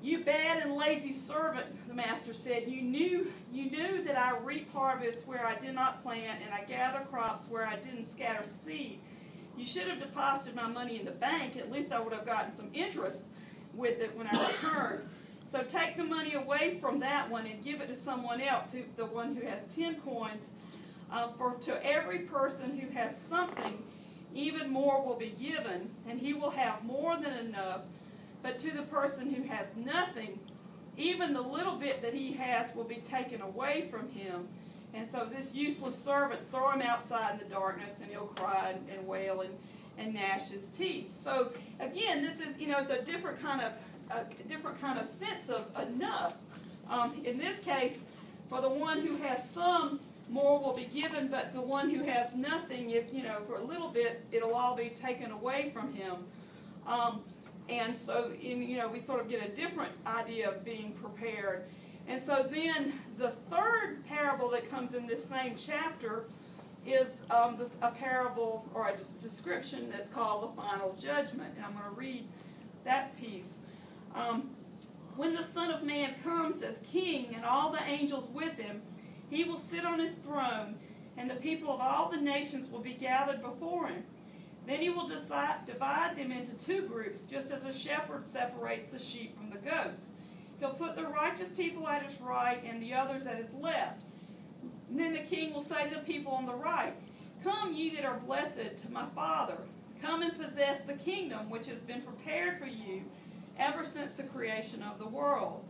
You bad and lazy servant, the master said, you knew that I reap harvests where I did not plant, and I gather crops where I didn't scatter seed. You should have deposited my money in the bank. At least I would have gotten some interest with it when I returned. So take the money away from that one and give it to someone else, the one who has 10 coins. For to every person who has something, even more will be given, and he will have more than enough. But to the person who has nothing, even the little bit that he has will be taken away from him. And so this useless servant, throw him outside in the darkness, and he'll cry and wail and gnash his teeth. So again, this is, it's a different kind of sense of enough. In this case, for the one who has some, more will be given, but the one who has nothing, if for a little bit, it'll all be taken away from him. And so, we sort of get a different idea of being prepared. And so then the third parable that comes in this same chapter is a parable or a description that's called the final judgment. And I'm going to read that piece. When the Son of Man comes as king and all the angels with him, he will sit on his throne, and the people of all the nations will be gathered before him. Then he will divide them into two groups, just as a shepherd separates the sheep from the goats. He'll put the righteous people at his right and the others at his left. And then the king will say to the people on the right, "Come, ye that are blessed, to my Father. Come and possess the kingdom which has been prepared for you ever since the creation of the world.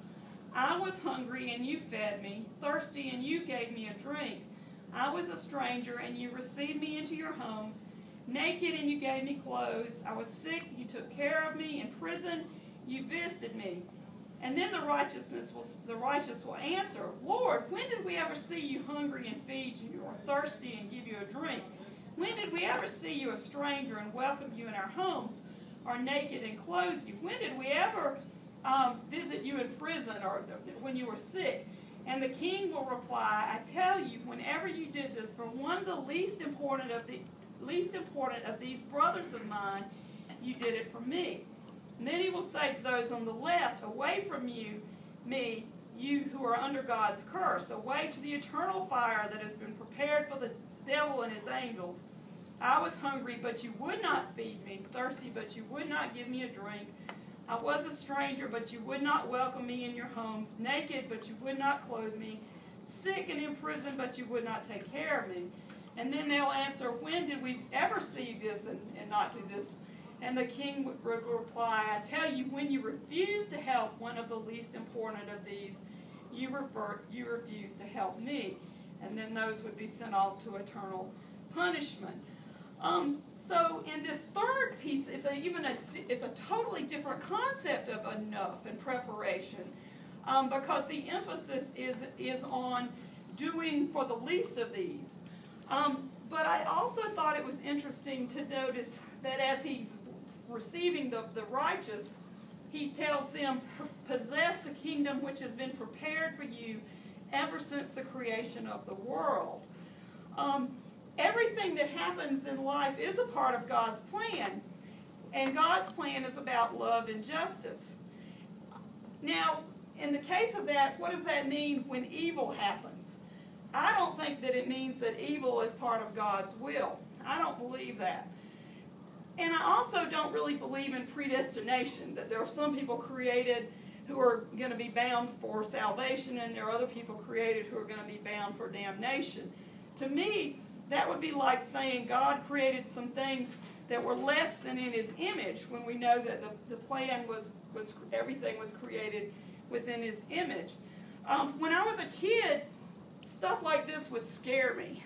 I was hungry, and you fed me, thirsty, and you gave me a drink. I was a stranger, and you received me into your homes. Naked, and you gave me clothes. I was sick, you took care of me. In prison, you visited me." And then the righteous will answer, "Lord, when did we ever see you hungry and feed you, or thirsty and give you a drink? When did we ever see you a stranger and welcome you in our homes, or naked and clothe you? When did we ever visit you in prison, or when you were sick?" And the king will reply, "I tell you, whenever you did this for one of the least important of these brothers of mine, you did it for me." And then he will say to those on the left, "Away from me, you who are under God's curse, away to the eternal fire that has been prepared for the devil and his angels. I was hungry, but you would not feed me, thirsty, but you would not give me a drink. I was a stranger, but you would not welcome me in your homes, naked, but you would not clothe me, sick and in prison, but you would not take care of me." And then they'll answer, "When did we ever see this and not do this?" And the king would reply, "I tell you, when you refuse to help one of the least important of these, you refuse to help me." And then those would be sent off to eternal punishment. So in this third piece, it's a totally different concept of enough and preparation, because the emphasis is on doing for the least of these. But I also thought it was interesting to notice that as he's receiving the righteous, he tells them, "Possess the kingdom which has been prepared for you ever since the creation of the world." Everything that happens in life is a part of God's plan, and God's plan is about love and justice. Now, in the case of that, what does that mean when evil happens? I don't think that it means that evil is part of God's will. I don't believe that. And I also don't really believe in predestination, that there are some people created who are going to be bound for salvation, and there are other people created who are going to be bound for damnation. To me, that would be like saying God created some things that were less than in his image, when we know that the plan was everything was created within his image. When I was a kid, stuff like this would scare me.